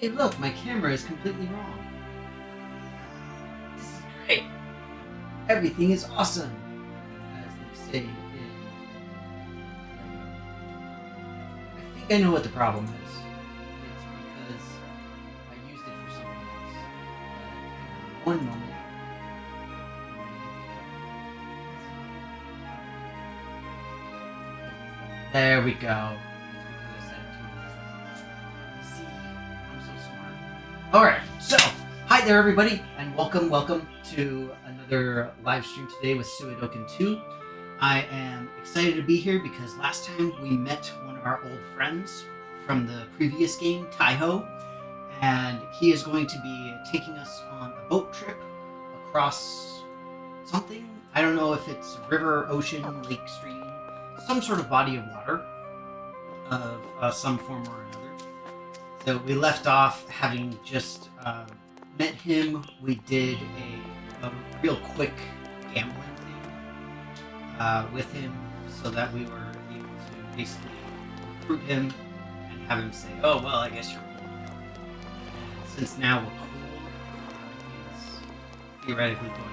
Hey, look, my camera is completely wrong. This is great. Everything is awesome, as they say in... I think I know what the problem is. It's because I used it for something else. One moment. There we go. It's because I said it too. See, I'm so smart. Alright, so, hi there everybody, and welcome to another live stream today with Suikoden 2. I am excited to be here because last time we met one of our old friends from the previous game, Tai Ho, and he is going to be taking us on a boat trip across something. I don't know if it's river, ocean, lake, stream, some sort of body of water of some form or another. So we left off having just met him. We did a real quick gambling thing with him so that we were able to basically recruit him and have him say, oh, well, I guess you're cool. And since now we're cool, he's theoretically going to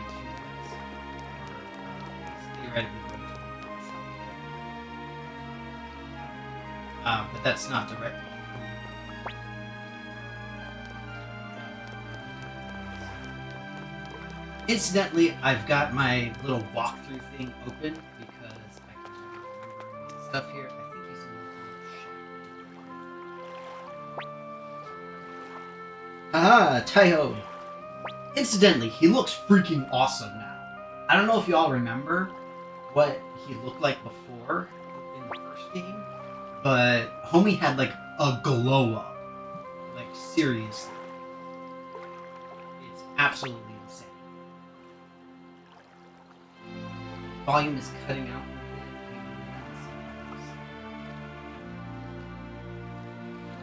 but that's not the right one. Incidentally, I've got my little walkthrough thing open because I can remember any stuff here. I think he's in the Haha, Tai Ho. Incidentally, he looks freaking awesome now. I don't know if you all remember what he looked like before in the first game, but homie had like a glow up. Like seriously. It's absolutely insane. Volume is cutting out.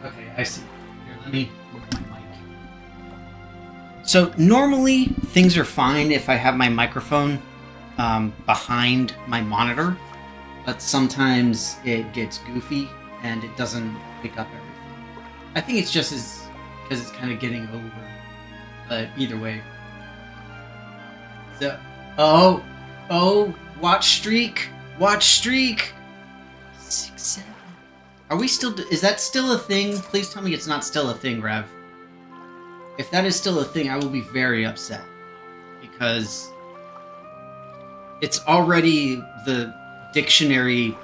Okay, I see. Here, let me move my mic. So normally things are fine if I have my microphone behind my monitor, but sometimes it gets goofy and it doesn't pick up everything. I think it's just because it's kind of getting over, but either way. So, oh, watch streak, 6, 7. Are we still? Is that still a thing? Please tell me it's not still a thing, Rev. If that is still a thing, I will be very upset because it's already the dictionary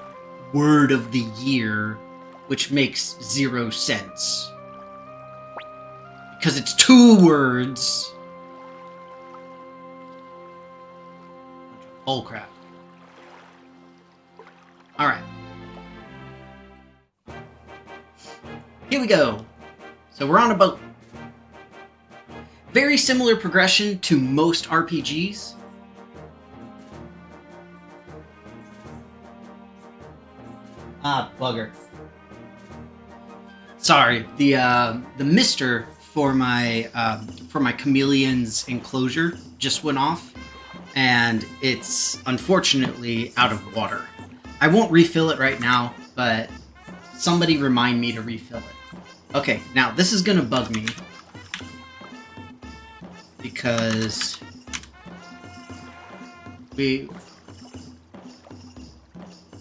word of the year, which makes 0 sense. Because it's 2 words. Bullcrap. Alright. Here we go. So we're on a boat. Very similar progression to most RPGs. Ah, bugger. Sorry, the mister for my chameleon's enclosure just went off, and it's unfortunately out of water. I won't refill it right now, but somebody remind me to refill it. Okay, now this is gonna bug me because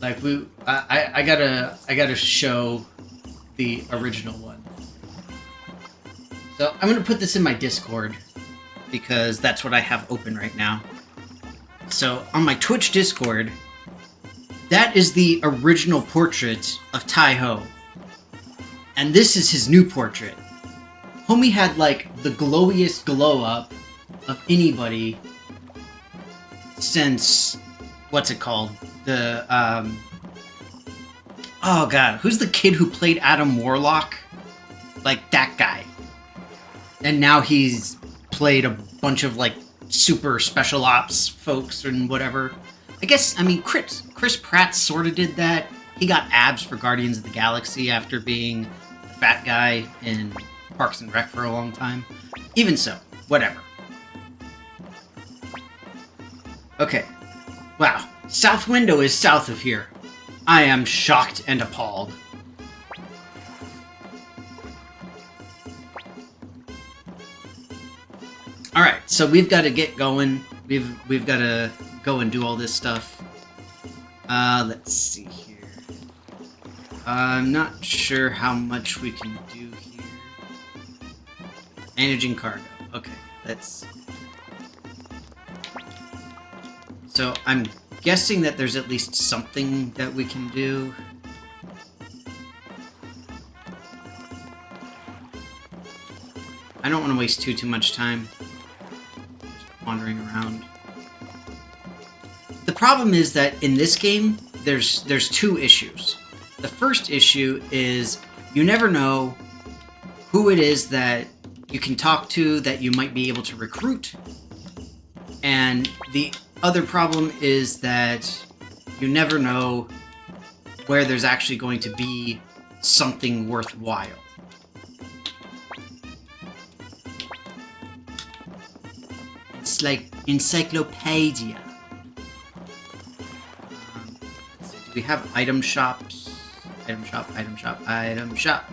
I gotta show the original one. So I'm gonna put this in my Discord because that's what I have open right now. So on my Twitch Discord, that is the original portrait of Tai Ho. And this is his new portrait. Homie had like the glowiest glow up of anybody since, what's it called? The, oh god, who's the kid who played Adam Warlock? Like, that guy. And now he's played a bunch of, like, super special ops folks and whatever. I guess, I mean, Chris Pratt sort of did that. He got abs for Guardians of the Galaxy after being the fat guy in Parks and Rec for a long time. Even so, whatever. Okay. Wow. South window is south of here. I am shocked and appalled. so we've got to get going. We've got to go and do all this stuff. Let's see here. I'm not sure how much we can do here. Managing cargo. Okay, let's... So I'm guessing that there's at least something that we can do. I don't want to waste too much time just wandering around. The problem is that in this game, there's two issues. The first issue is you never know who it is that you can talk to that you might be able to recruit. And the other problem is that you never know where there's actually going to be something worthwhile. It's like encyclopedia. Do we have item shops? Item shop, item shop, item shop.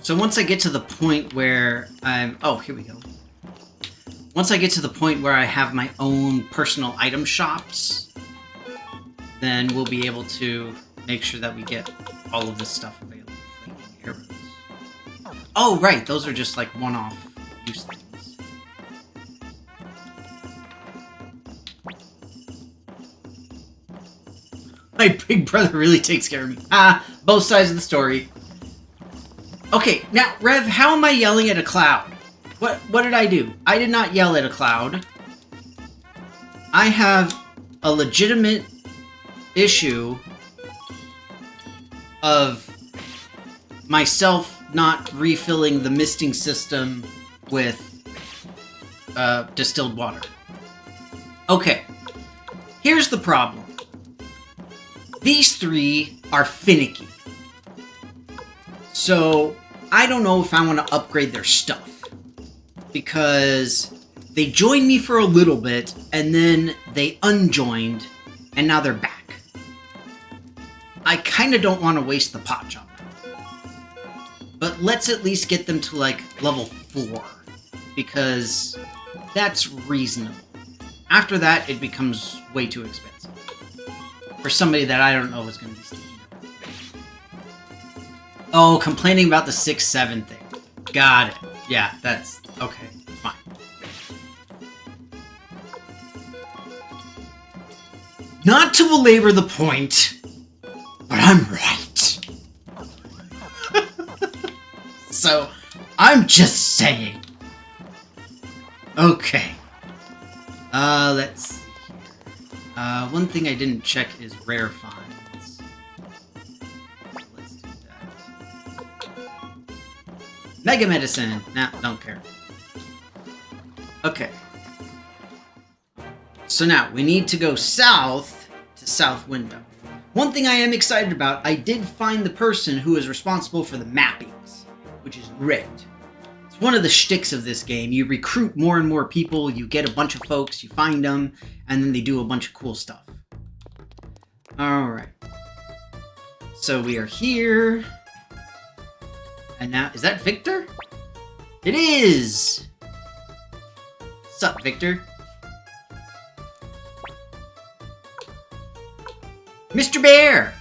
So once I get to the point where I'm... Oh, here we go. Once I get to the point where I have my own personal item shops, then we'll be able to make sure that we get all of this stuff available. Flaming arrows. Oh, right. Those are just like one-off use things. My big brother really takes care of me. Ah, both sides of the story. Okay, now, Rev, how am I yelling at a cloud? What did I do? I did not yell at a cloud. I have a legitimate issue of myself not refilling the misting system with distilled water. Okay, here's the problem. These three are finicky. So, I don't know if I want to upgrade their stuff. Because they joined me for a little bit, and then they unjoined, and now they're back. I kind of don't want to waste the pot jump. But let's at least get them to, like, level 4. Because that's reasonable. After that, it becomes way too expensive. For somebody that I don't know is going to be sticking. Oh, complaining about the 6-7 thing. Got it. Yeah, that's... Okay, fine. Not to belabor the point, but I'm right. So, I'm just saying. Okay. Let's see here. One thing I didn't check is rare finds. Let's do that. Mega Medicine! Nah, don't care. Okay. So now, we need to go south to South Window. One thing I am excited about, I did find the person who is responsible for the mappings, which is great. It's one of the shticks of this game. You recruit more and more people, you get a bunch of folks, you find them, and then they do a bunch of cool stuff. Alright. So we are here. And now, is that Victor? It is! What's up, Victor? Mr. Bear!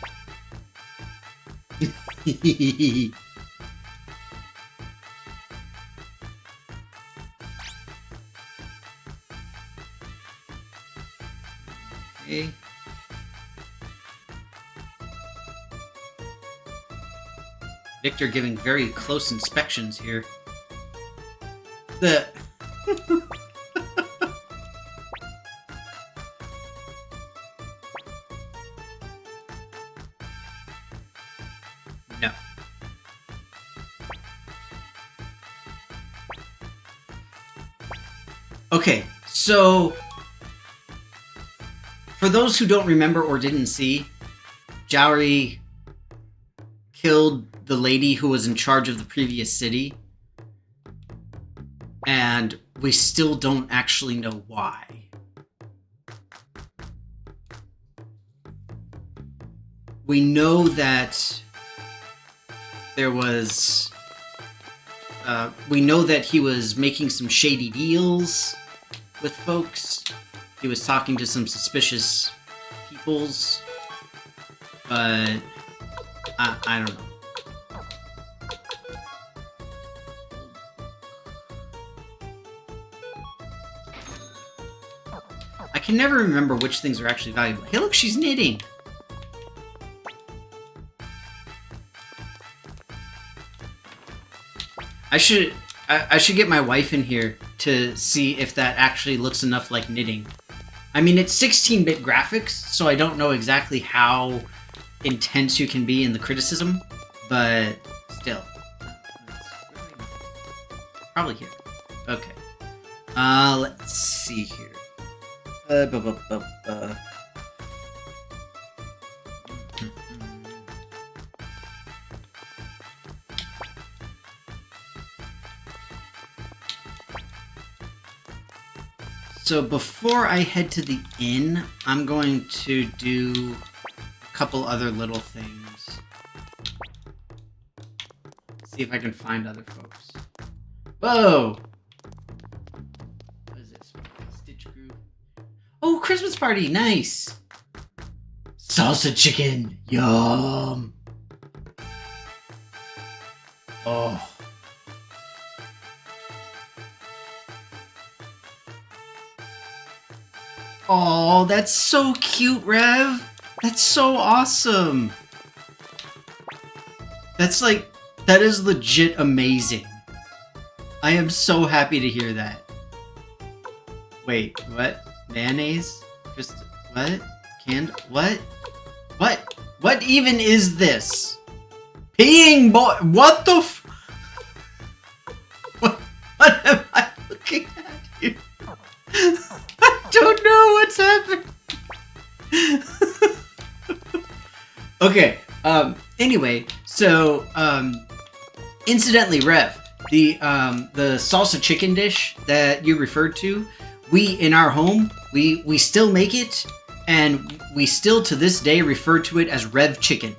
Okay. Victor giving very close inspections here. The... No. Okay, so... For those who don't remember or didn't see, Yaaaaay killed the lady who was in charge of the previous city. And we still don't actually know why. We know that there was... we know that he was making some shady deals with folks. He was talking to some suspicious peoples. But... I don't know. I can never remember which things are actually valuable. Hey, look, she's knitting! I should get my wife in here to see if that actually looks enough like knitting. I mean, it's 16-bit graphics, so I don't know exactly how intense you can be in the criticism, but still. Probably here. Okay. Let's see here. So before I head to the inn, I'm going to do a couple other little things. See if I can find other folks. Whoa! What is this? Stitch Group. Oh, Christmas party! Nice! Salsa chicken! Yum! Oh. Oh, that's so cute, Rev! That's so awesome! That's like... That is legit amazing. I am so happy to hear that. Wait, what? Mayonnaise? Just... What? Canned... What? What? What even is this? Peeing boy... What the f... What am I looking at here? I don't know what's happening. Okay, anyway, so, incidentally, Rev, the salsa chicken dish that you referred to, we, in our home, we still make it, and we still, to this day, refer to it as Rev Chicken.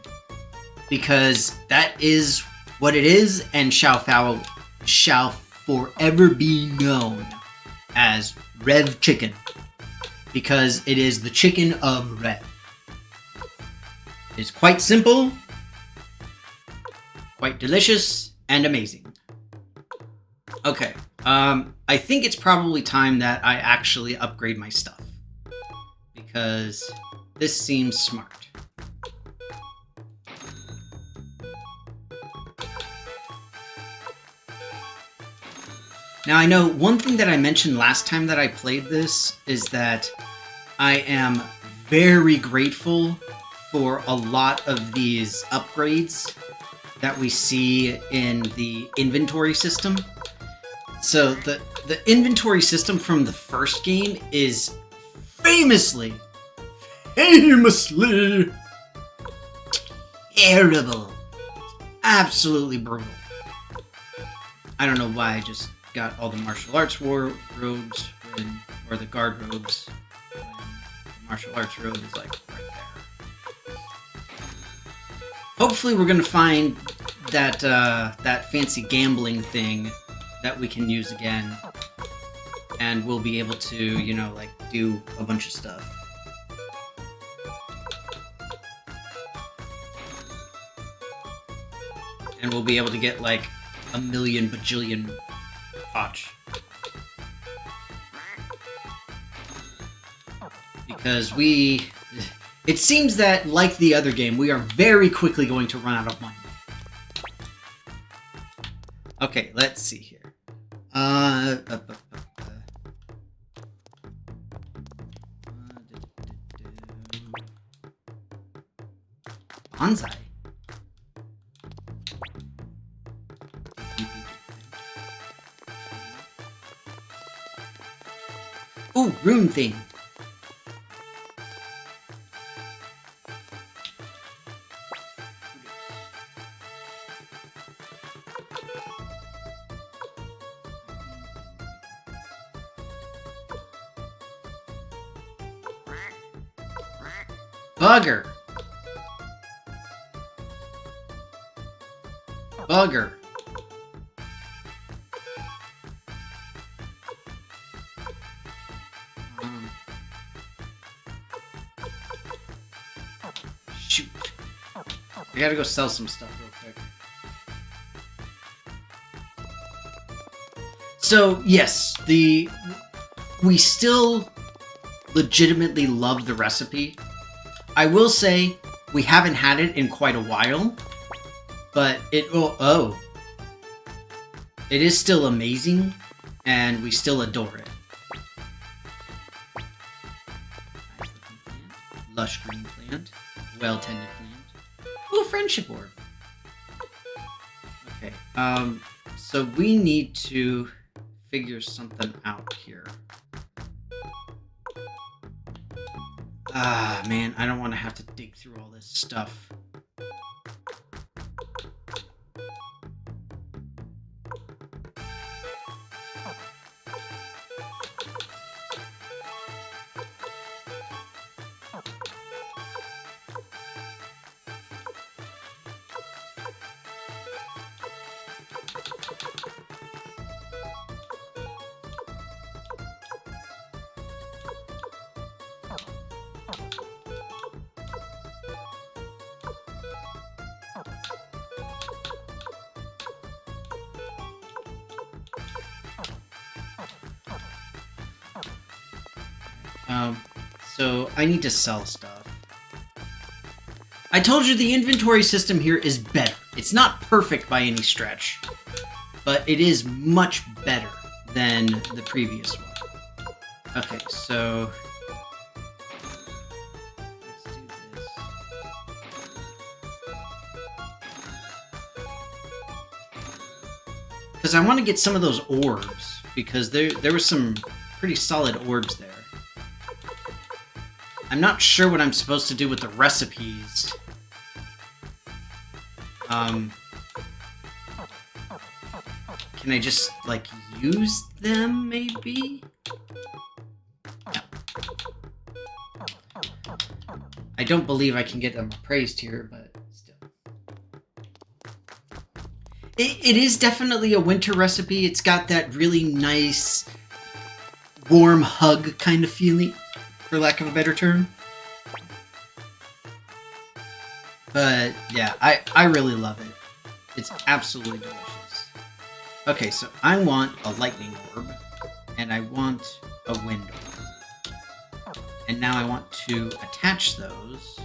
Because that is what it is, and shall forever be known as Rev Chicken. Because it is the chicken of Rev. It's quite simple, quite delicious, and amazing. Okay, I think it's probably time that I actually upgrade my stuff. Because this seems smart. Now, I know one thing that I mentioned last time that I played this is that I am very grateful for a lot of these upgrades that we see in the inventory system. So the inventory system from the first game is famously terrible. Absolutely brutal. I don't know why I just got all the martial arts robes, or the guard robes, when the martial arts robe is like right there. Hopefully we're gonna find that that fancy gambling thing that we can use again, and we'll be able to, you know, like, do a bunch of stuff. And we'll be able to get like a million bajillion potch. Because it seems that, like the other game, we are very quickly going to run out of money. Okay, let's see here. Bonsai. Ooh, rune thing. Bugger. Bugger. Shoot. I gotta go sell some stuff real quick. So, yes, we still legitimately love the recipe. I will say, we haven't had it in quite a while, but it is still amazing, and we still adore it. Lush green plant, well-tended plant. Ooh, friendship orb. Okay, so we need to figure something out here. Ah, man, I don't want to have to dig through all this stuff. So I need to sell stuff. I told you the inventory system here is better. It's not perfect by any stretch, but it is much better than the previous one. Okay, so let's do this. Because I want to get some of those orbs, because there were some pretty solid orbs there. I'm not sure what I'm supposed to do with the recipes. Can I just, like, use them, maybe? No. I don't believe I can get them appraised here, but still. It is definitely a winter recipe. It's got that really nice, warm hug kind of feeling, for lack of a better term. But yeah, I really love it. It's absolutely delicious. Okay, so I want a lightning orb, and I want a wind orb. And now I want to attach those. So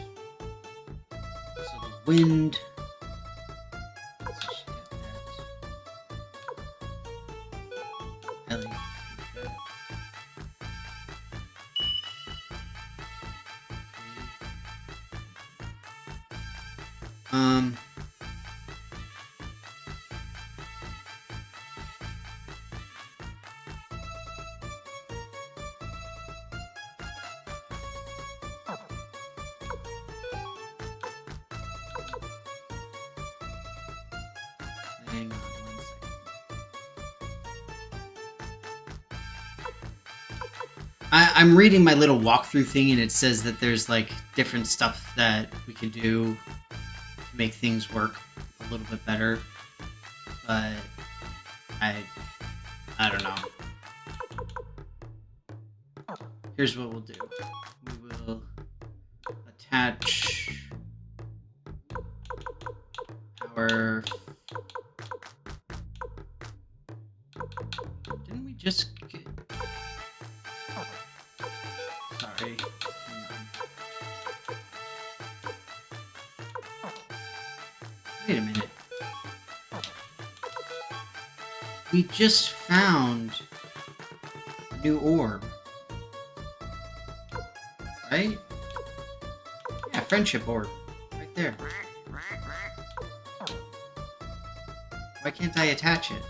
the wind... Ellie. Hang on 1 second. I'm reading my little walkthrough thing, and it says that there's like different stuff that we can do to make things work a little bit better, but I don't know. Here's what we'll do. We will attach our... Didn't we just get... Sorry. Wait a minute. We just found a new orb. Right? Yeah, friendship orb. Right there. Why can't I attach it?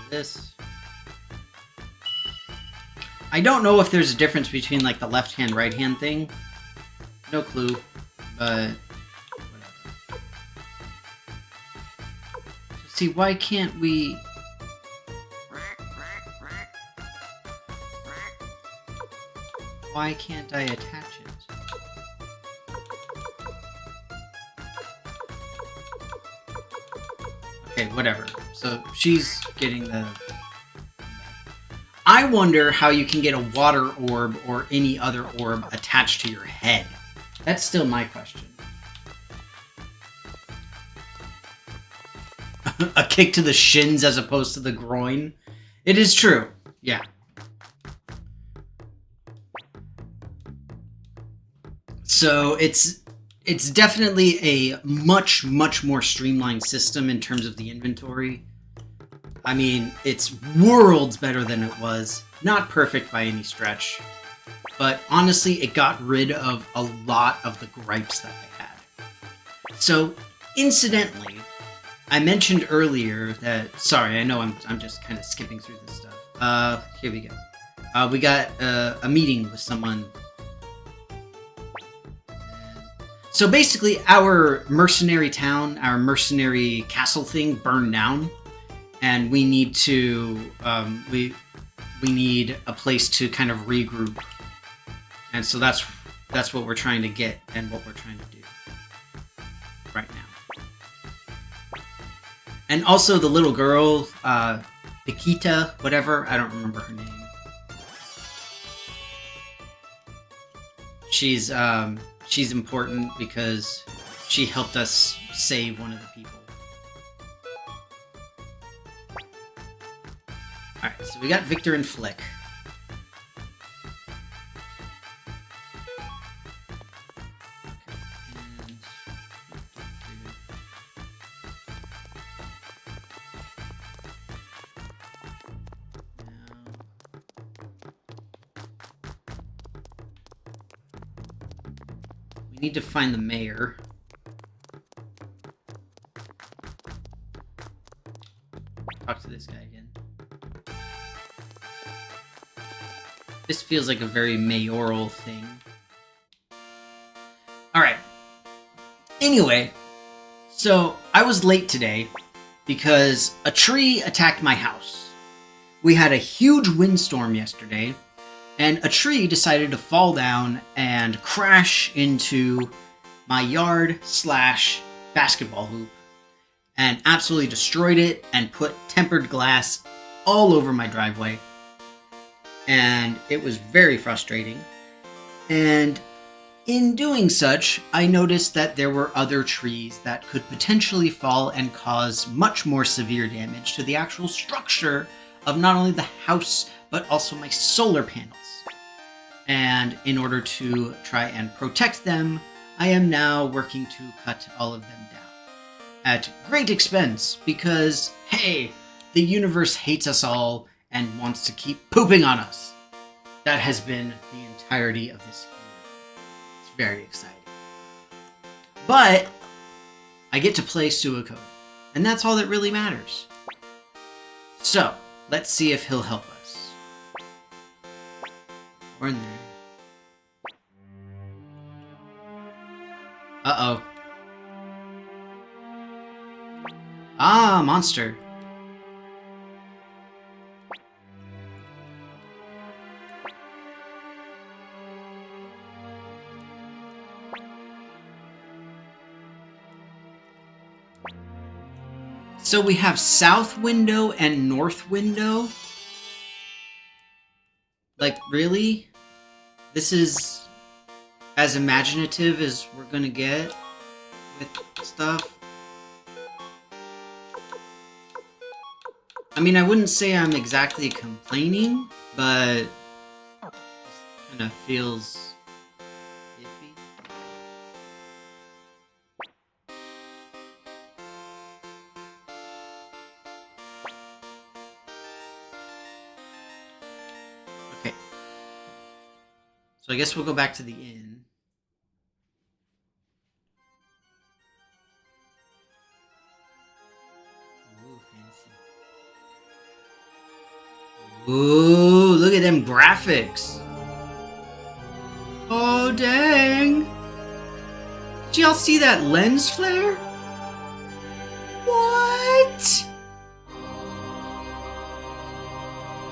This. I don't know if there's a difference between like the left hand, right hand thing. No clue, but whatever. So see, why can't we? Why can't I attach it? Okay, whatever. So she's getting the... I wonder how you can get a water orb or any other orb attached to your head. That's still my question. A kick to the shins as opposed to the groin. It is true. Yeah. So it's definitely a much more streamlined system in terms of the inventory. I mean, it's worlds better than it was. Not perfect by any stretch. But honestly, it got rid of a lot of the gripes that I had. So, incidentally, I mentioned earlier that... Sorry, I know I'm just kind of skipping through this stuff. Here we go. We got a meeting with someone. So basically, our mercenary town, our mercenary castle thing burned down. And we need to, we need a place to kind of regroup. And so that's what we're trying to get and what we're trying to do right now. And also the little girl, Pikita, whatever, I don't remember her name. She's important because she helped us save one of the people. Alright, so we got Victor and Flick. We need to find the mayor. Talk to this guy again. This feels like a very mayoral thing. Alright. Anyway, so I was late today because a tree attacked my house. We had a huge windstorm yesterday, and a tree decided to fall down and crash into my yard / basketball hoop and absolutely destroyed it and put tempered glass all over my driveway. And it was very frustrating. And in doing such, I noticed that there were other trees that could potentially fall and cause much more severe damage to the actual structure of not only the house, but also my solar panels. And in order to try and protect them, I am now working to cut all of them down. At great expense, because, hey, the universe hates us all and wants to keep pooping on us. That has been the entirety of this year. It's very exciting. But I get to play Suikoden, and that's all that really matters. So, let's see if he'll help us. We're in there. Uh-oh. Ah, monster. So we have south window and north window? Like, really? This is as imaginative as we're gonna get with stuff? I mean, I wouldn't say I'm exactly complaining, but it kind of feels iffy. Okay. So I guess we'll go back to the inn. Ooh, fancy. Ooh, look at them graphics. Oh, dang. Did y'all see that lens flare? What?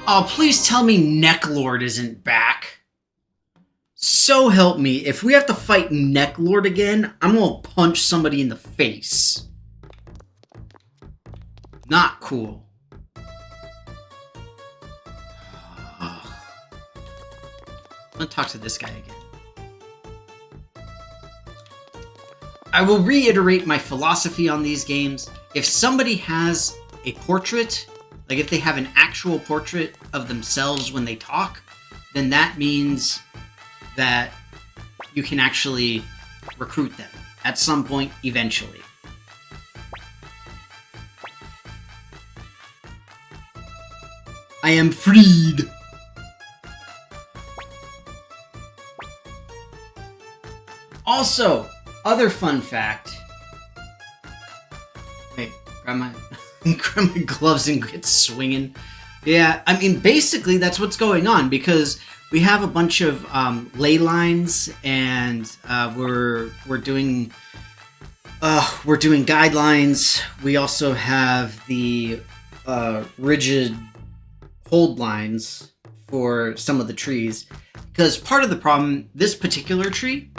Oh, please tell me Necklord isn't back. So help me, if we have to fight Necklord again, I'm gonna punch somebody in the face. Not cool. I'm gonna talk to this guy again. I will reiterate my philosophy on these games. If somebody has a portrait, like if they have an actual portrait of themselves when they talk, then that means that you can actually recruit them at some point eventually. I am freed! Also, other fun fact. Wait, grab my gloves and get swinging. Yeah, I mean, basically that's what's going on, because we have a bunch of ley lines, and we're doing guidelines. We also have the rigid hold lines for some of the trees, because part of the problem, this particular tree,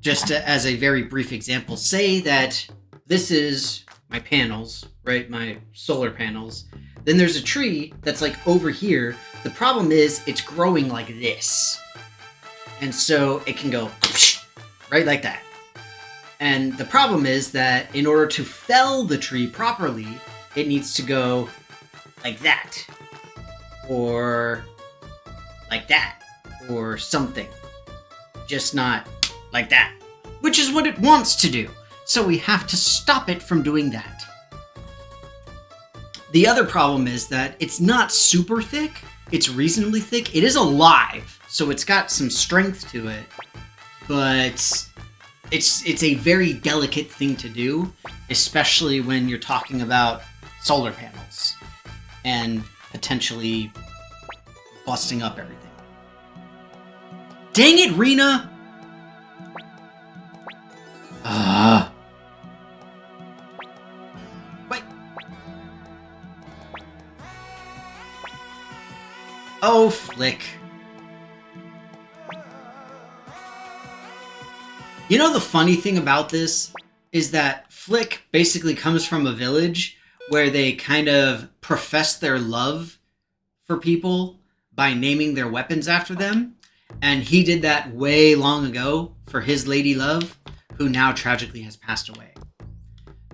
just as a very brief example, say that this is my panels, right? My solar panels. Then there's a tree that's like over here. The problem is it's growing like this. And so it can go right like that. And the problem is that in order to fell the tree properly, it needs to go like that. Or like that. Or something. Just not like that, which is what it wants to do. So we have to stop it from doing that. The other problem is that it's not super thick. It's reasonably thick. It is alive, so it's got some strength to it, but it's a very delicate thing to do, especially when you're talking about solar panels and potentially busting up everything. Dang it, Rena! Wait. Oh, Flick. You know, the funny thing about this is that Flick basically comes from a village where they kind of profess their love for people by naming their weapons after them. And he did that way long ago for his lady love, who now tragically has passed away.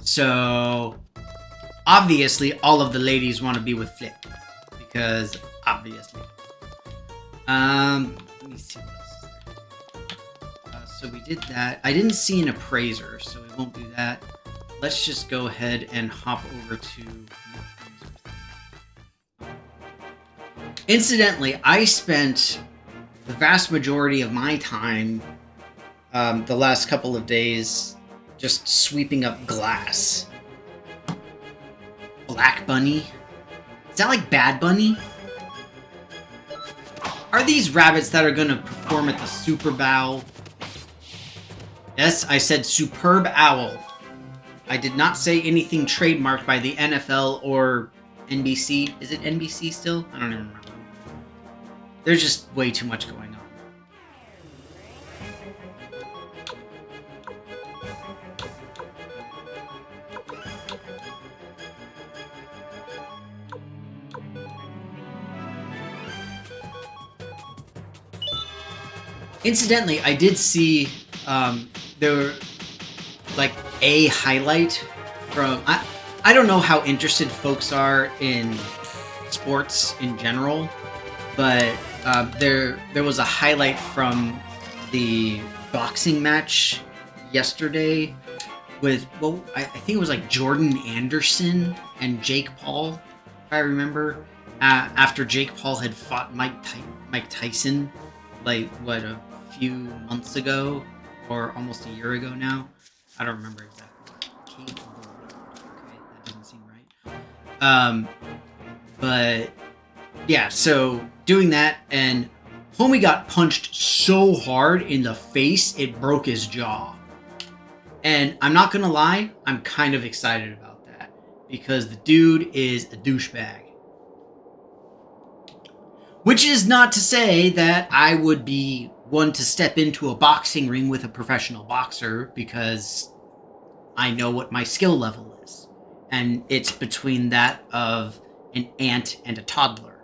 So, obviously, all of the ladies want to be with Flick. Because, obviously. Let me see what else. So we did that. I didn't see an appraiser, so we won't do that. Let's just go ahead and hop over to... Incidentally, I spent the vast majority of my time the last couple of days just sweeping up glass. Black Bunny? Is that like Bad Bunny? Are these rabbits that are gonna perform at the Super Bowl? Yes, I said Superb Owl. I did not say anything trademarked by the NFL or NBC. Is it NBC still? I don't even remember. There's just way too much going on. Incidentally, I did see there were like a highlight from I don't know how interested folks are in sports in general, but there was a highlight from the boxing match yesterday with, well, I think it was like Jordan Anderson and Jake Paul, if I remember, after Jake Paul had fought Mike Tyson, like, what, a few months ago, or almost a year ago now. I don't remember exactly. Okay, that doesn't seem right. But yeah, so doing that, and homie got punched so hard in the face it broke his jaw. And I'm not gonna lie, I'm kind of excited about that, because the dude is a douchebag. Which is not to say that I would be one to step into a boxing ring with a professional boxer, because I know what my skill level is. and it's between that of an ant and a toddler.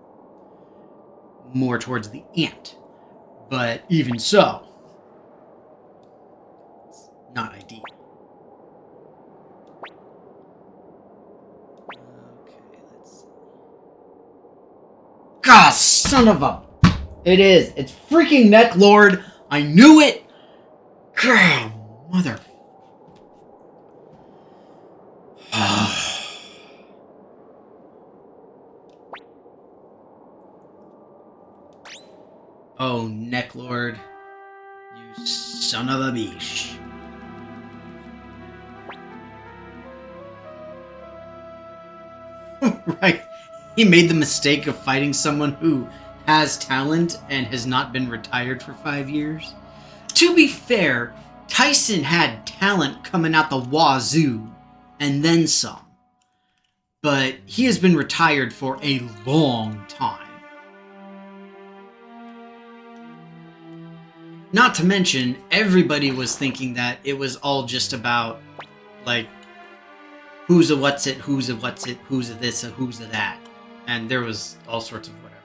More towards the ant. But even so, it's not ideal. Okay, let's see. God, son of a... It is. It's freaking Necklord. I knew it. God, mother... Oh, Necklord. You son of a bitch. Right. He made the mistake of fighting someone who has talent and has not been retired for 5 years. To be fair, Tyson had talent coming out the wazoo, and then some. But he has been retired for a long time. Not to mention, everybody was thinking that it was all just about, like, who's a what's it, who's a what's it, who's a this, a who's a that. And there was all sorts of whatever.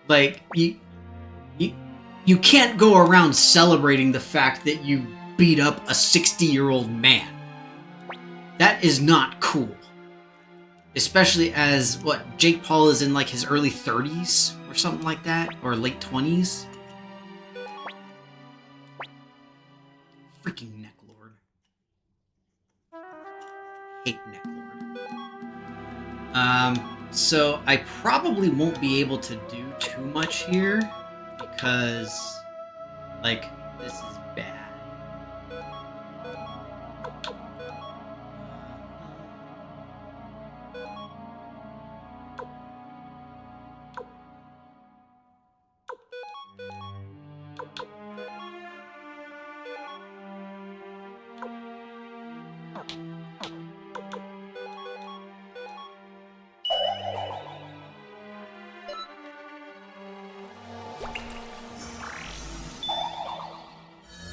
Like, you can't go around celebrating the fact that you beat up a 60-year-old man. That is not cool. Especially as, Jake Paul is in, like, his early 30s or something like that? Or late 20s? Freaking Necklord. Hate Necklord. So I probably won't be able to do too much here because, like, this is bad.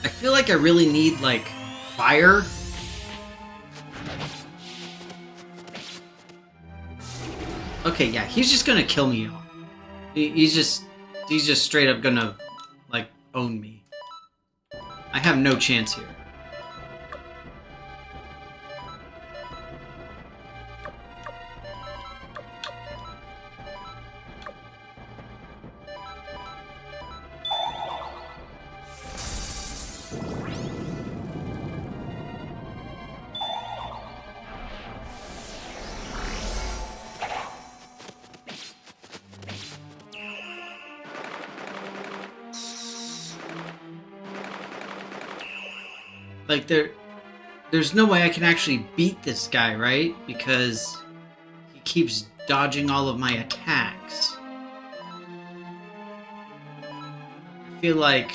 I feel like I really need, like, fire. Okay, yeah, he's just gonna kill me off. He's just straight up gonna, like, own me. I have no chance here. Like, there's no way I can actually beat this guy, right? Because he keeps dodging all of my attacks. I feel like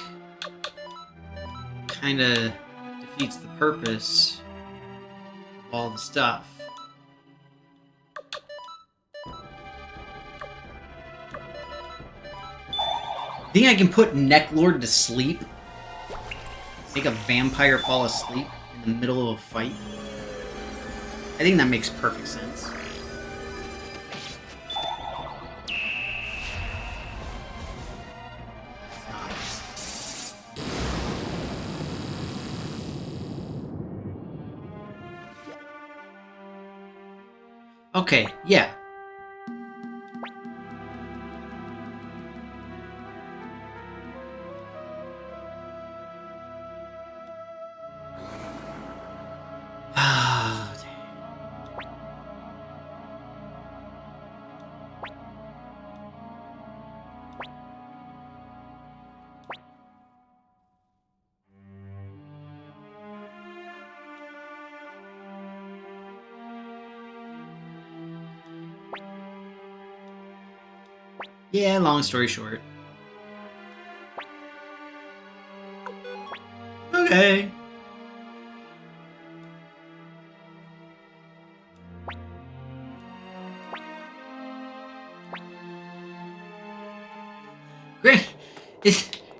kinda defeats the purpose of all the stuff. Think I can put Necklord to sleep? Make a vampire fall asleep in the middle of a fight? I think that makes perfect sense. Okay, yeah. Yeah, long story short. Okay. Great.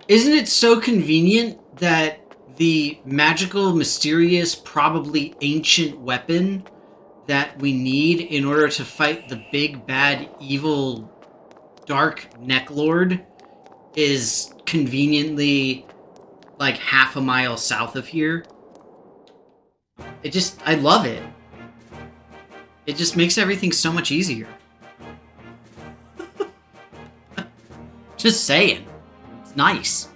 Isn't it so convenient that the magical, mysterious, probably ancient weapon that we need in order to fight the big, bad, evil, dark Necklord is conveniently like half a mile south of here. I love it. It just makes everything so much easier. Just saying. It's nice.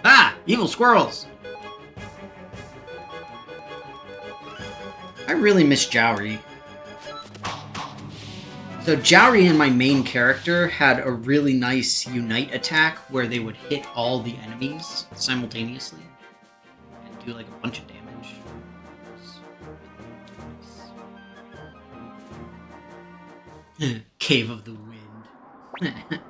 Ah! Evil squirrels! I really miss Jowry. So Jowry and my main character had a really nice unite attack where they would hit all the enemies simultaneously and do like a bunch of damage. Cave of the Wind.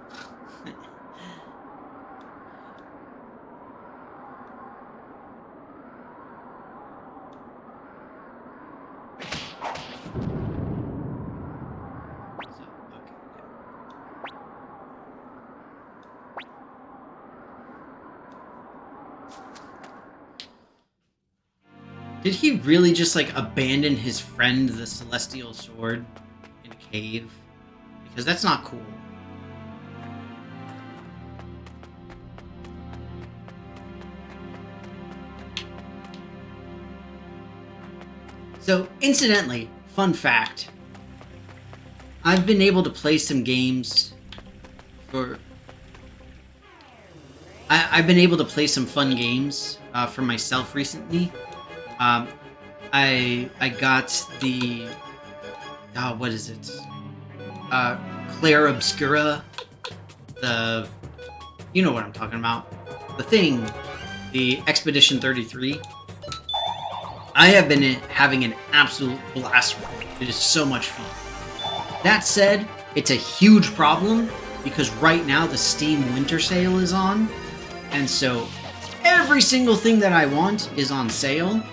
Did he really just, like, abandon his friend, the Celestial Sword, in a cave? Because that's not cool. So, incidentally, fun fact. I've been able to play some games for... I've been able to play some fun games for myself recently. I got the what is it? Claire Obscura, you know what I'm talking about. The thing, the Expedition 33. I have been having an absolute blast with it. It is so much fun. That said, it's a huge problem because right now the Steam Winter Sale is on, and so every single thing that I want is on sale.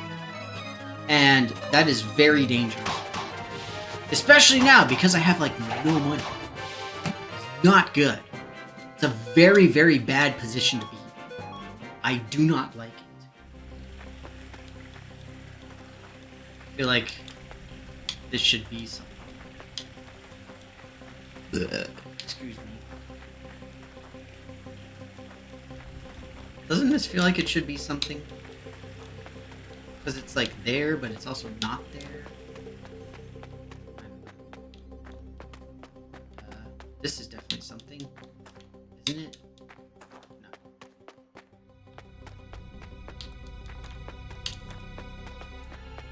And that is very dangerous. Especially now, because I have, like, no money. It's not good. It's a very, very bad position to be in. I do not like it. I feel like this should be something. Excuse me. Doesn't this feel like it should be something? Because it's like there, but it's also not there. This is definitely something, isn't it? No.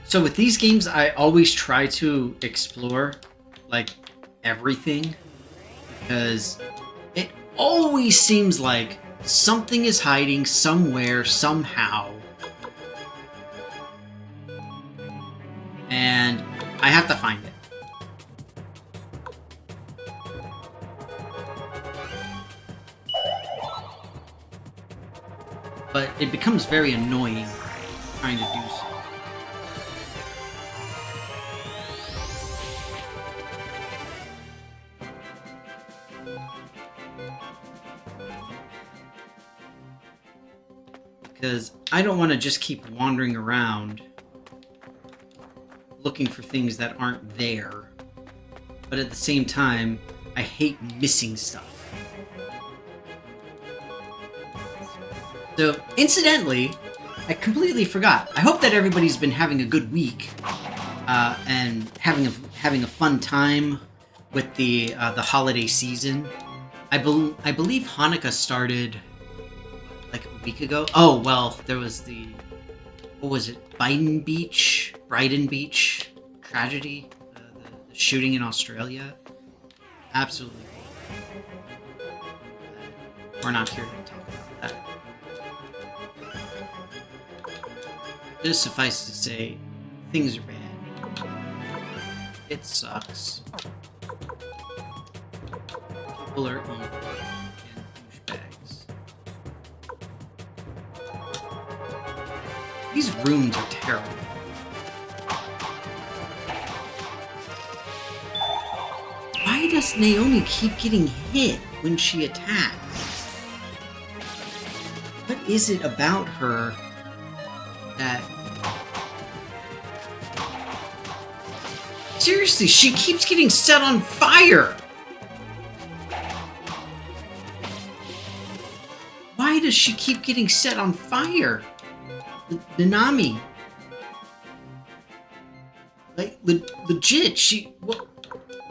So with these games, I always try to explore, like, everything. Because it always seems like something is hiding somewhere, somehow. And I have to find it. But it becomes very annoying trying to do so. Because I don't want to just keep wandering around looking for things that aren't there. But at the same time, I hate missing stuff. So, incidentally, I completely forgot. I hope that everybody's been having a good week and having a fun time with the holiday season. I believe Hanukkah started like a week ago. Oh well, there was the what was it? Brighton Beach tragedy, the shooting in Australia. Absolutely. We're not here to talk about that. Just suffice to say, things are bad. It sucks. People are evil and douchebags. These rooms are terrible. Why does Naomi keep getting hit when she attacks? What is it about her that Seriously, she keeps getting set on fire. Why does she keep getting set on fire? Nanami. Like, legit, she...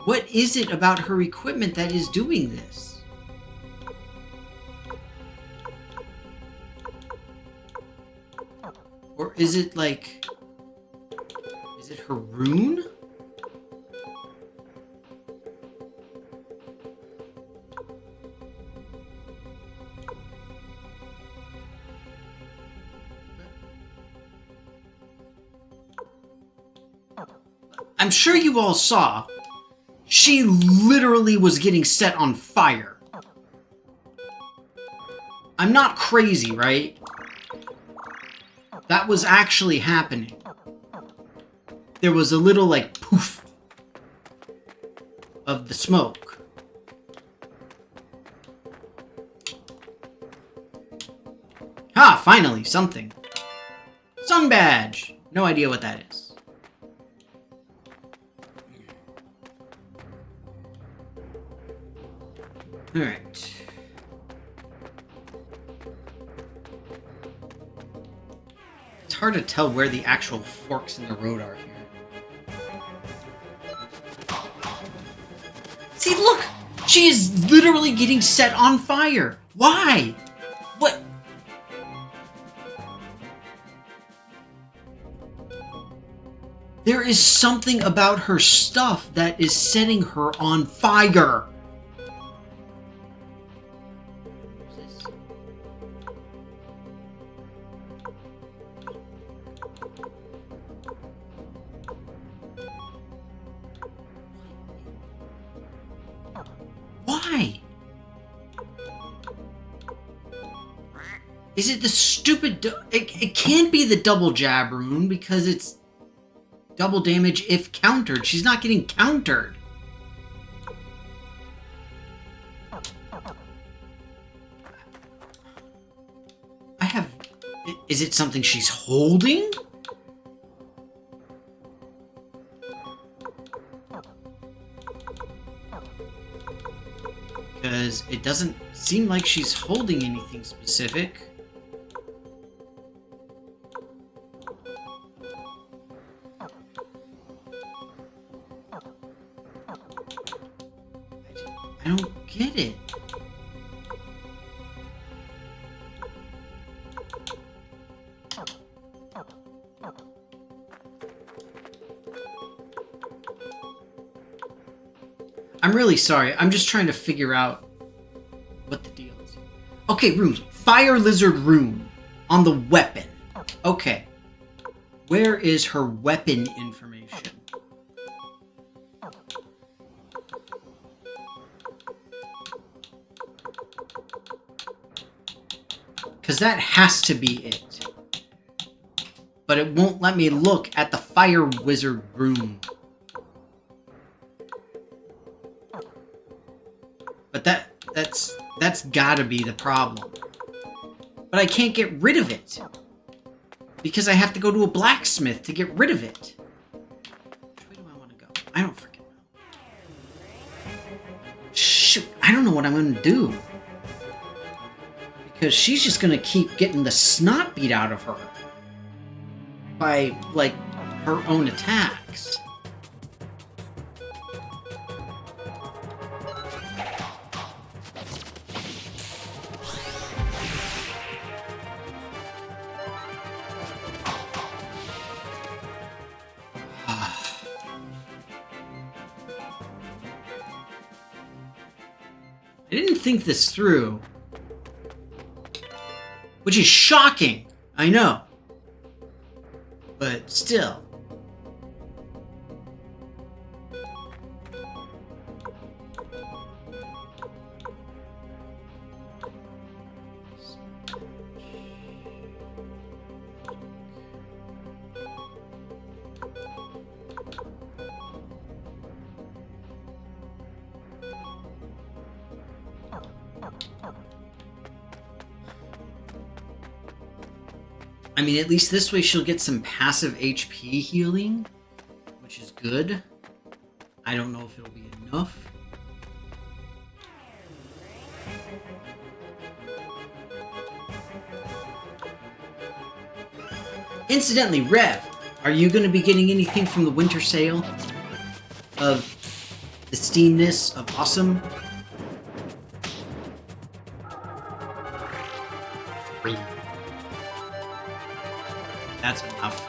What is it about her equipment that is doing this? Or is it like... Is it her rune? I'm sure you all saw, she literally was getting set on fire. I'm not crazy, right? That was actually happening. There was a little, like, poof of the smoke. Ah, finally, something. Sun badge! No idea what that is. Alright. It's hard to tell where the actual forks in the road are here. See, look! She is literally getting set on fire! Why? What? There is something about her stuff that is setting her on fire! Why? Is it the stupid... It can't be the double jab rune because it's double damage if countered. She's not getting countered. I have... Is it something she's holding? Because it doesn't seem like she's holding anything specific. I don't get it. I'm really sorry. I'm just trying to figure out what the deal is. Okay, runes. Fire Lizard rune on the weapon. Okay. Where is her weapon information? Because that has to be it. But it won't let me look at the Fire Wizard rune. But that's gotta be the problem. But I can't get rid of it. Because I have to go to a blacksmith to get rid of it. Which way do I want to go? I don't freaking know. Shoot, I don't know what I'm gonna do. Because she's just gonna keep getting the snot beat out of her. By, like, her own attacks. I didn't think this through. Which is shocking, I know. But still. I mean, at least this way she'll get some passive HP healing, which is good. I don't know if it'll be enough. Incidentally, Rev, are you going to be getting anything from the winter sale of the steamness of awesome? 3. That's enough.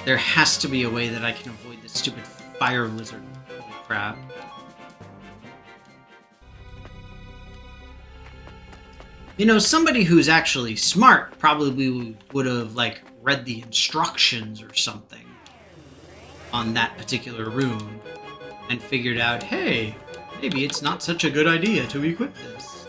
There has to be a way that I can avoid this stupid fire lizard. Holy crap. You know, somebody who's actually smart probably would have, like, read the instructions or something on that particular rune and figured out, hey, maybe it's not such a good idea to equip this.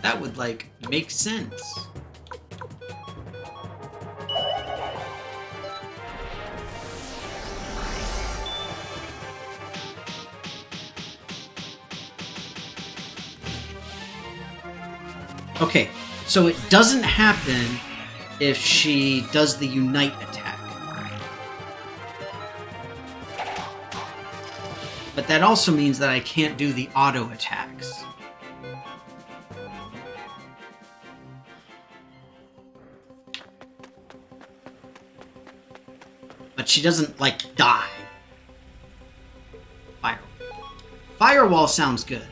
That would, like, make sense. Okay, so it doesn't happen if she does the Unite attack. But that also means that I can't do the auto attacks. But she doesn't, like, die. Firewall. Firewall sounds good.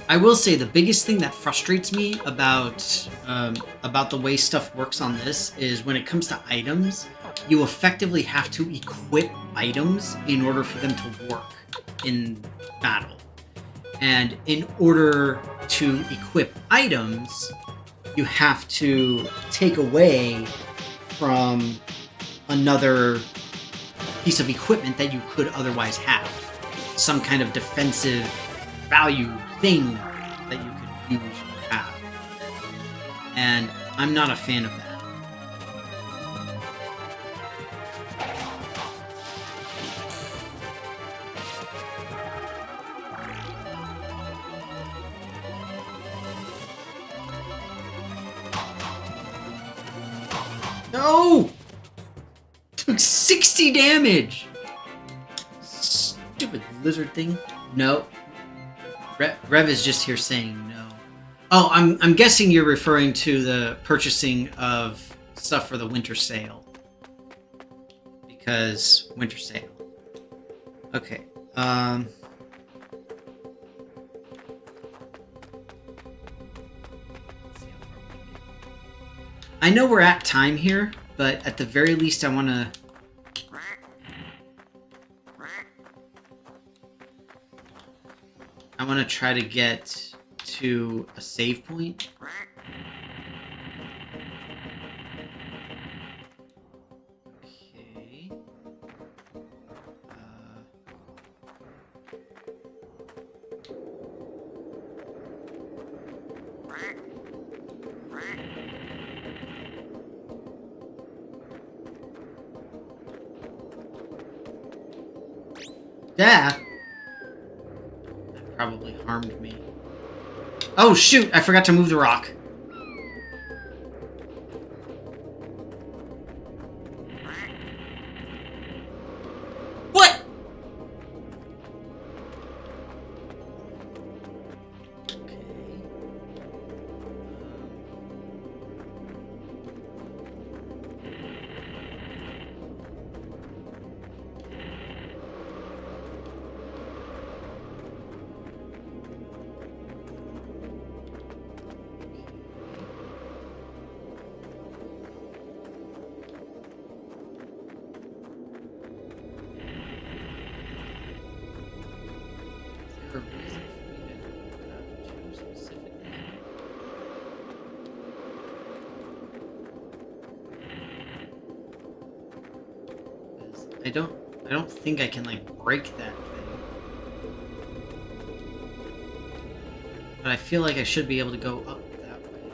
I will say the biggest thing that frustrates me about the way stuff works on this is when it comes to items, you effectively have to equip items in order for them to work in battle. And in order to equip items, you have to take away from another piece of equipment that you could otherwise have. Some kind of defensive value thing that you could use or have. And I'm not a fan of that. No! Took 60 damage! Stupid lizard thing. No. Rev is just here saying no. Oh, I'm guessing you're referring to the purchasing of stuff for the winter sale. Because winter sale. Okay. I know we're at time here, but at the very least I want to... I want to try to get to a save point. Okay. Yeah. Probably harmed me. Oh shoot! I forgot to move the rock. What? Okay. For a reason for me to choose specifically. Because I don't think I can, like, break that thing. But I feel like I should be able to go up that way.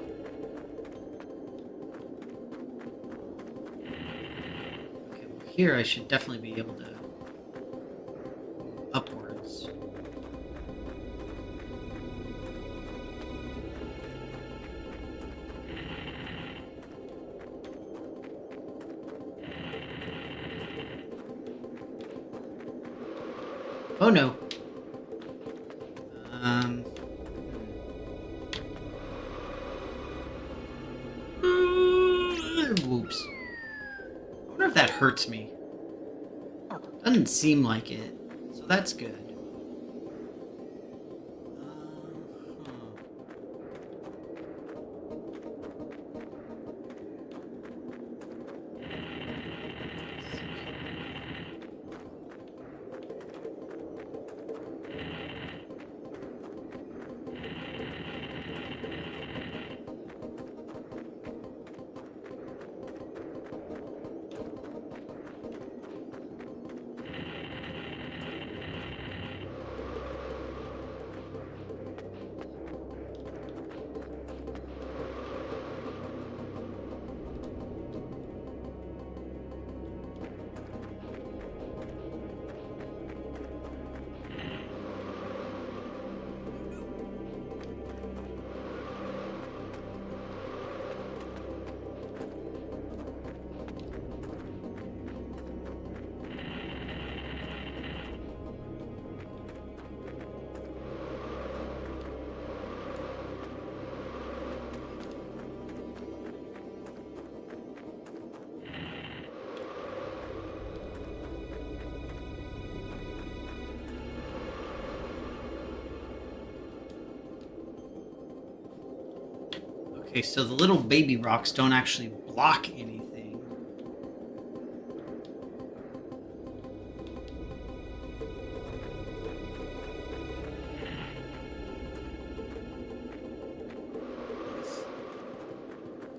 Okay, well, here I should definitely be able to upwards. Oh no. Whoops. I wonder if that hurts me. Doesn't seem like it, so that's good. Okay, so the little baby rocks don't actually block anything.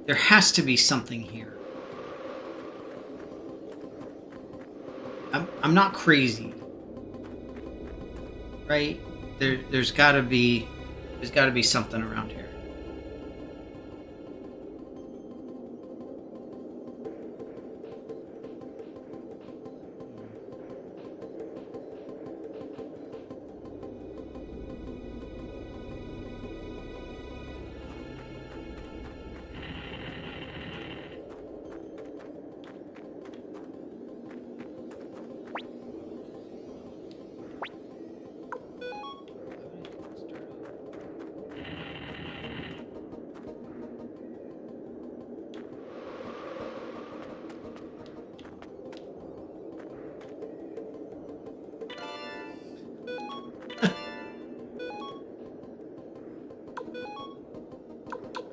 There has to be something here. I'm not crazy, right? There's got to be something around here.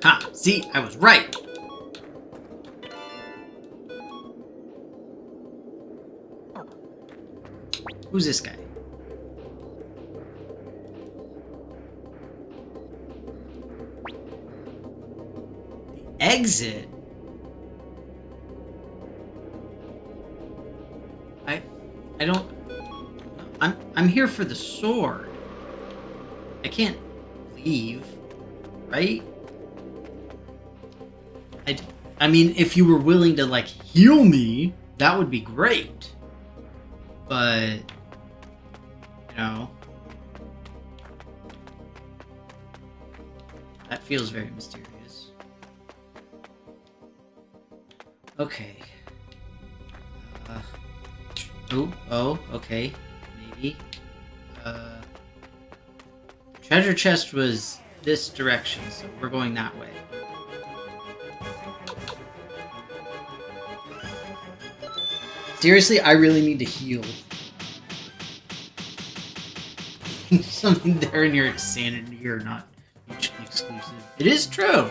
Ha! See, I was right! Who's this guy? The exit? I don't... I'm here for the sword. I can't leave, right? I mean, if you were willing to, like, heal me, that would be great. But, you know, that feels very mysterious. Okay. Oh, okay. Maybe. Treasure chest was this direction, so we're going that way. Seriously, I really need to heal. Something there in your insanity are not mutually exclusive. It is true.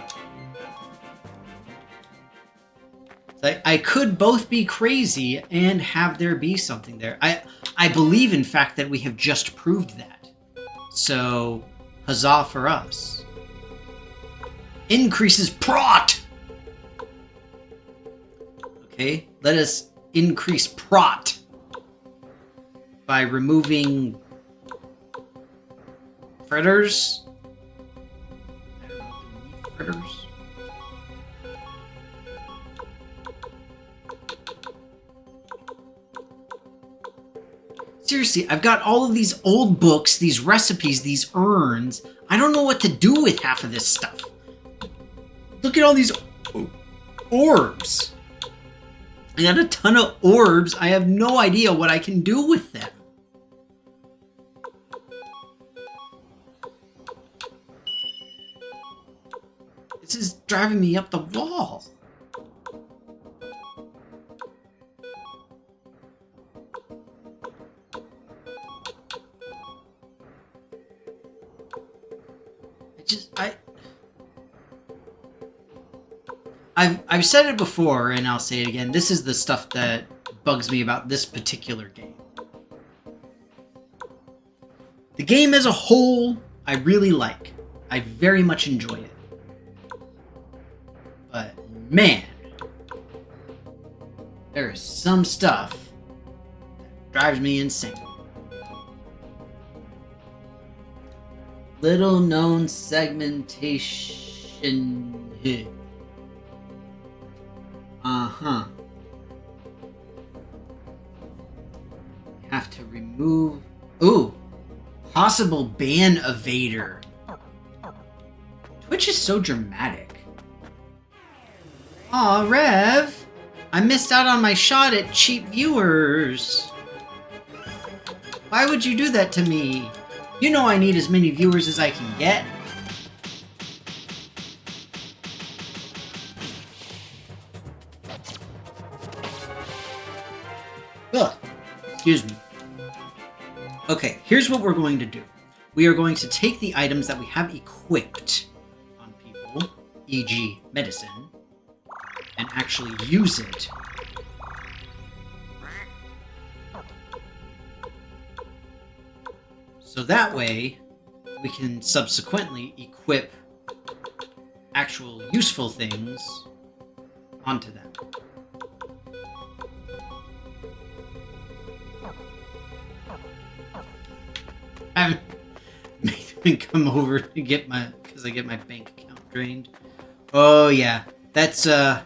I could both be crazy and have there be something there. I believe, in fact, that we have just proved that. So, huzzah for us. Increases prot! Okay, let us increase prot. by removing fritters. I don't know, meat fritters. Seriously, I've got all of these old books, these recipes, these urns. I don't know what to do with half of this stuff. Look at all these orbs. I got a ton of orbs. I have no idea what I can do with them. This is driving me up the wall. I've said it before, and I'll say it again. This is the stuff that bugs me about this particular game. The game as a whole, I really like. I very much enjoy it. But, man, there is some stuff that drives me insane. Little known segmentation here. Have to remove... Ooh! Possible ban evader. Twitch is so dramatic. Aw, Rev! I missed out on my shot at cheap viewers. Why would you do that to me? You know I need as many viewers as I can get. Ugh. Excuse me. Okay, here's what we're going to do. We are going to take the items that we have equipped on people, e.g. medicine, and actually use it. So that way, we can subsequently equip actual useful things onto them. I haven't made him come over to get my, because I get my bank account drained. Oh yeah, that's I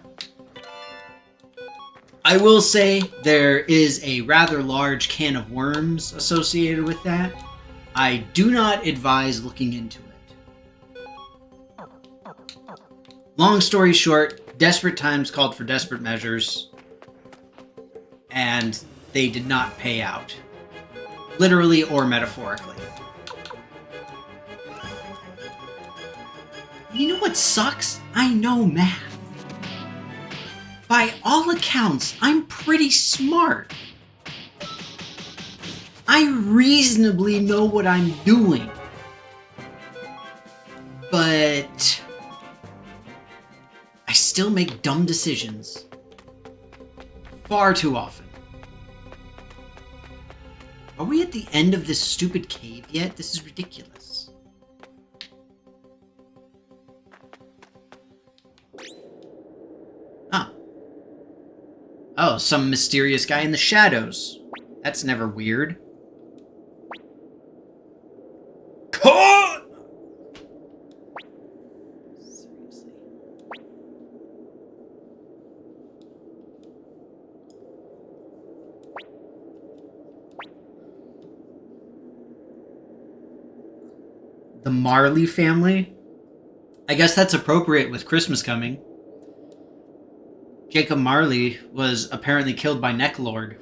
will say there is a rather large can of worms associated with that. I do not advise looking into it. Long story short, desperate times called for desperate measures, and they did not pay out. Literally or metaphorically. You know what sucks? I know math. By all accounts, I'm pretty smart. I reasonably know what I'm doing. But I still make dumb decisions. Far too often. Are we at the end of this stupid cave yet? This is ridiculous. Oh. Oh, some mysterious guy in the shadows. That's never weird. Seriously. The Marley family? I guess that's appropriate with Christmas coming. Jacob Marley was apparently killed by Necklord.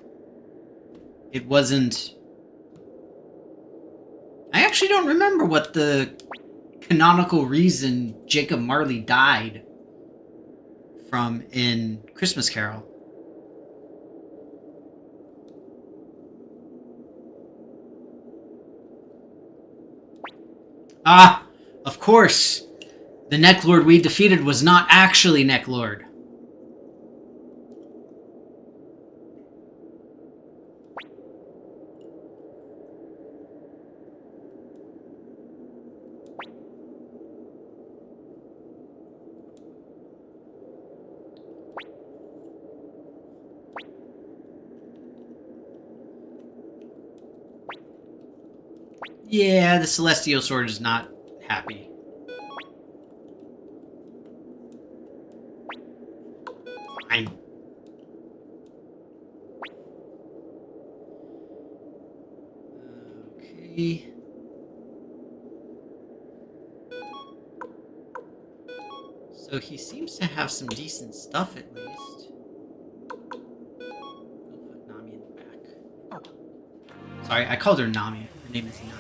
It wasn't... I actually don't remember what the canonical reason Jacob Marley died from in Christmas Carol. Ah, of course. The Necklord we defeated was not actually Necklord. Yeah, the Celestial Sword is not happy. Fine. Okay. So he seems to have some decent stuff at least. I'll put Nami in the back. Sorry, I called her Nami. Her name is Nami.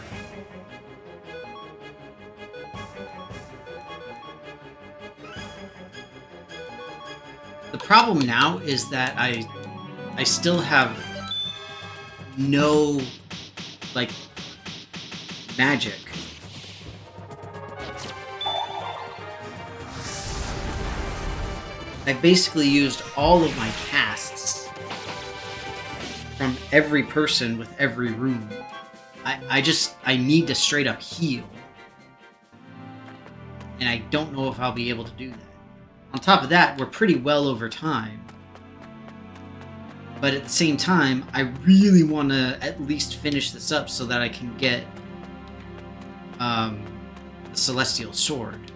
The problem now is that I still have no, like, magic. I basically used all of my casts from every person with every room. I need to straight up heal. And I don't know if I'll be able to do that. On top of that, we're pretty well over time. But at the same time, I really want to at least finish this up so that I can get the Celestial Sword.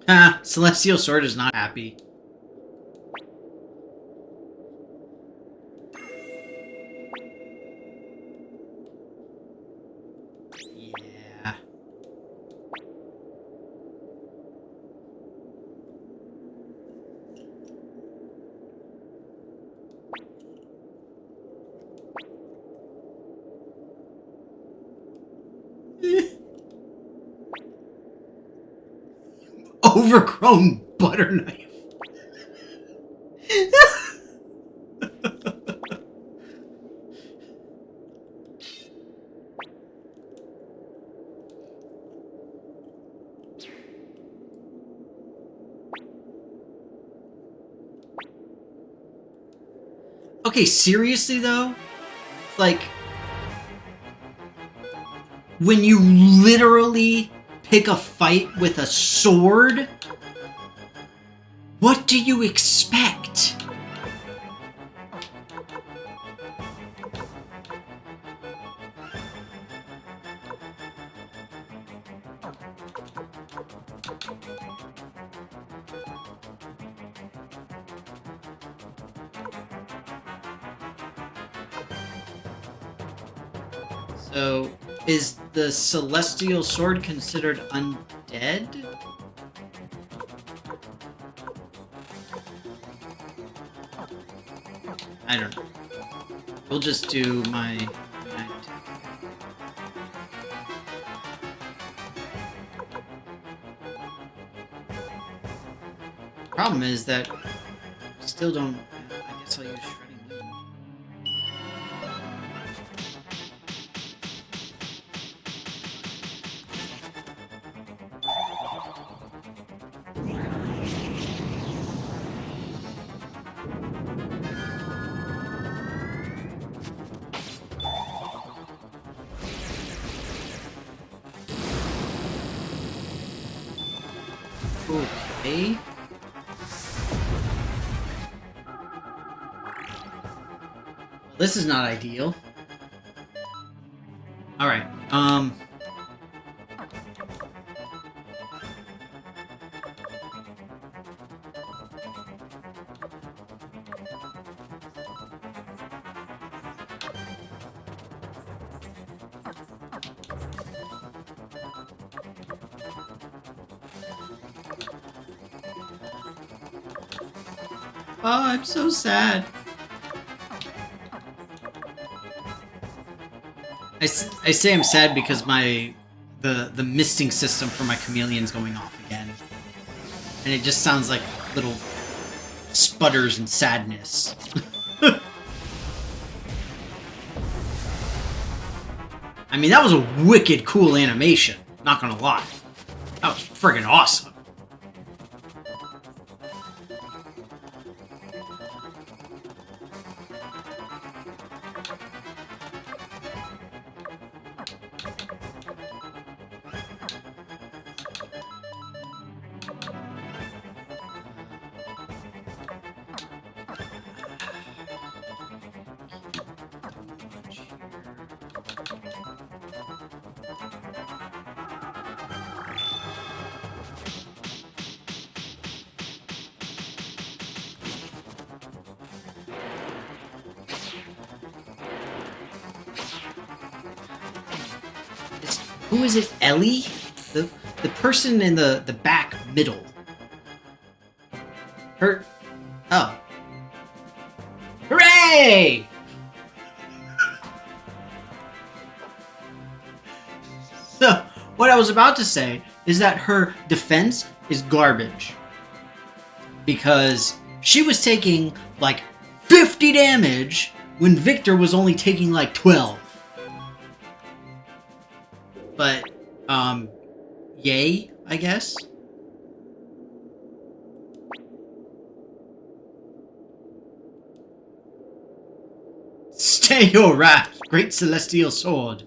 Ah, Celestial Sword is not happy. Yeah. Overgrown butter knife. Okay, seriously though? Like, when you literally pick a fight with a sword, what do you expect? So, is the Celestial Sword considered undead? I don't know. We'll just do my night. Problem is that I still don't. I guess I'll use Shredding Wind. Okay. This is not ideal. Alright, oh, I'm so sad. I say I'm sad because the misting system for my chameleon's going off again. And it just sounds like little sputters and sadness. I mean, that was a wicked cool animation, not gonna lie. That was friggin' awesome. Who is it? Ellie? The person in the back middle. Her... Oh. Hooray! So, what I was about to say is that her defense is garbage. Because she was taking, like, 50 damage when Victor was only taking, like, 12. But, yay, I guess. Stay your wrath, great celestial sword.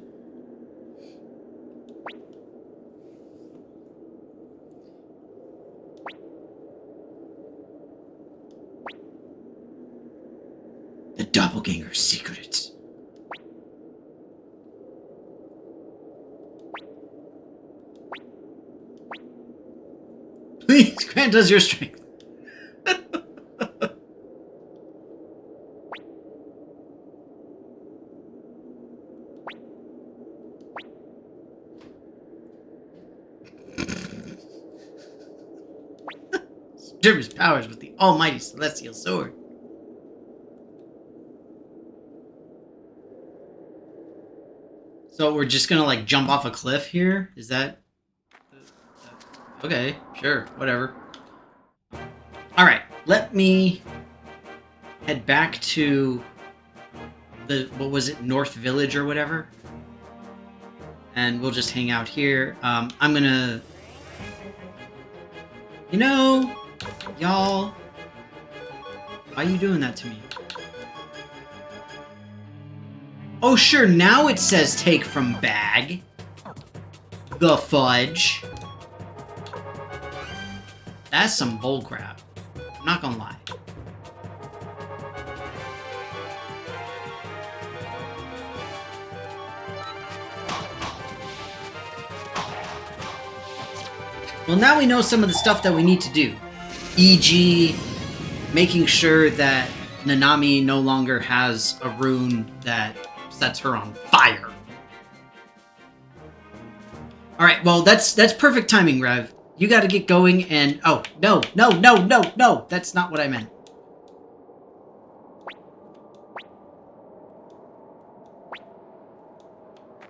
The doppelganger's secrets. Please grant us your strength. Serve his powers with the almighty celestial sword. So we're just gonna, like, jump off a cliff here? Is that... Okay, sure, whatever. Alright, let me head back to the, what was it, North Village or whatever? And we'll just hang out here. I'm gonna... You know, y'all... Why are you doing that to me? Oh, sure, now it says take from bag. The fudge. That's some bullcrap. I'm not gonna lie. Well, now we know some of the stuff that we need to do. E.g., making sure that Nanami no longer has a rune that sets her on fire. Alright, well, that's perfect timing, Rev. You gotta get going and... Oh, no, no, no, no, no! That's not what I meant.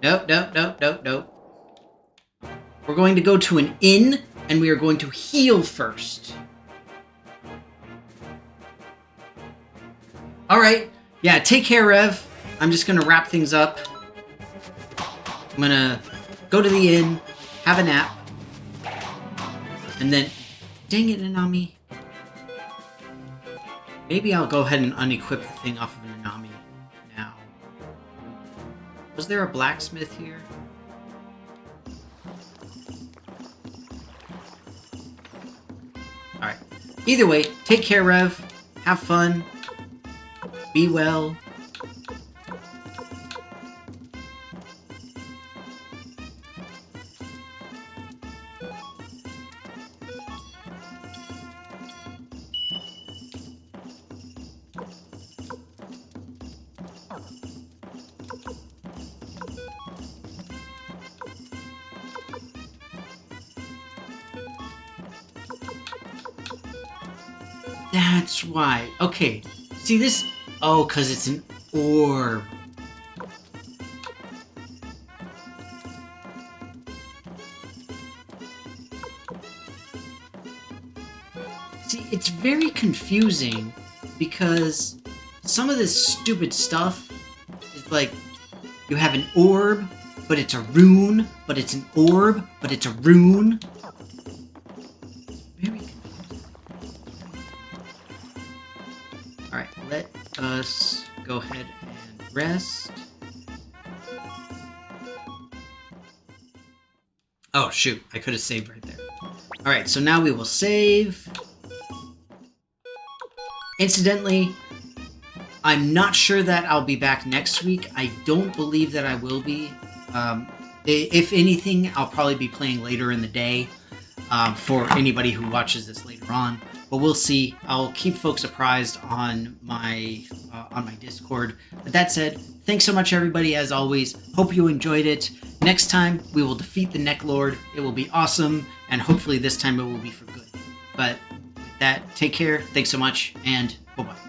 Nope, nope, nope, nope, nope. We're going to go to an inn, and we are going to heal first. Alright, yeah, take care, Rev. I'm just gonna wrap things up. I'm gonna go to the inn, have a nap, and then... Dang it, Nanami. Maybe I'll go ahead and unequip the thing off of Nanami now. Was there a blacksmith here? Alright. Either way, take care, Rev. Have fun. Be well. That's why. Okay. See this? Oh, because it's an orb. See, it's very confusing because some of this stupid stuff is like, you have an orb, but it's a rune, but it's an orb, but it's a rune. Very confusing. Alright, let us go ahead and rest. Oh, shoot. I could have saved right there. Alright, so now we will save. Incidentally, I'm not sure that I'll be back next week. I don't believe that I will be. If anything, I'll probably be playing later in the day for anybody who watches this later on. but we'll see. I'll keep folks apprised on my Discord. But that said, thanks so much, everybody. As always, hope you enjoyed it. Next time we will defeat the Neck Lord. It will be awesome, and hopefully this time it will be for good. But with that, take care. Thanks so much, and bye bye.